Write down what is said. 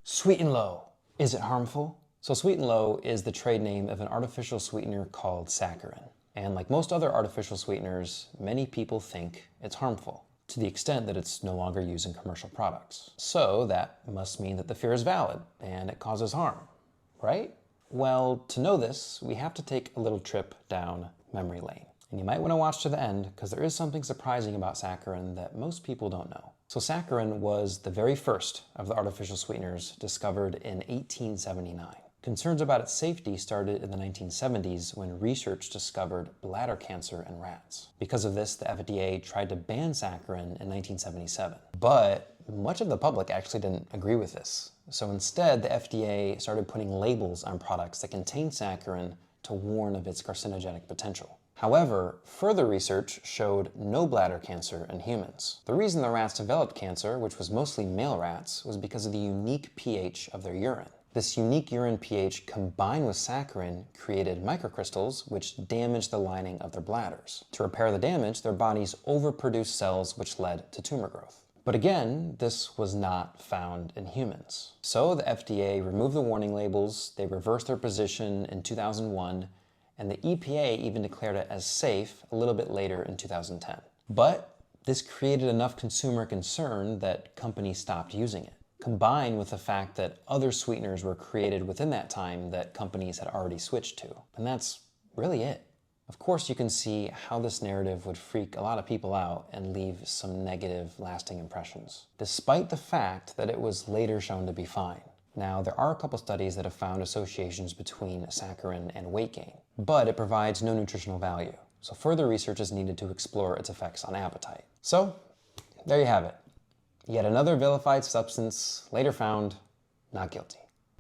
Sweet and low. Is it harmful? So sweet and low is the trade name of an artificial sweetener called saccharin. And like most other artificial sweeteners, many people think it's harmful, to the extent that it's no longer used in commercial products. So that must mean that the fear is valid and it causes harm, right? Well, to know this, we have to take a little trip down memory lane. And you might want to watch to the end because there is something surprising about saccharin that most people don't know. So saccharin was the very first of the artificial sweeteners discovered in 1879. Concerns about its safety started in the 1970s when research discovered bladder cancer in rats. Because of this, the FDA tried to ban saccharin in 1977. But much of the public actually didn't agree with this. So instead, the FDA started putting labels on products that contain saccharin to warn of its carcinogenic potential. However, further research showed no bladder cancer in humans. The reason the rats developed cancer, which was mostly male rats, was because of the unique pH of their urine. This unique urine pH combined with saccharin created microcrystals which damaged the lining of their bladders. To repair the damage, their bodies overproduced cells which led to tumor growth. But again, this was not found in humans. So the FDA removed the warning labels, they reversed their position in 2001, and the EPA even declared it as safe a little bit later in 2010. But this created enough consumer concern that companies stopped using it, combined with the fact that other sweeteners were created within that time that companies had already switched to. And that's really it. Of course, you can see how this narrative would freak a lot of people out and leave some negative, lasting impressions, despite the fact that it was later shown to be fine. Now, there are a couple studies that have found associations between saccharin and weight gain, but it provides no nutritional value. So further research is needed to explore its effects on appetite. So, there you have it. Yet another vilified substance later found not guilty.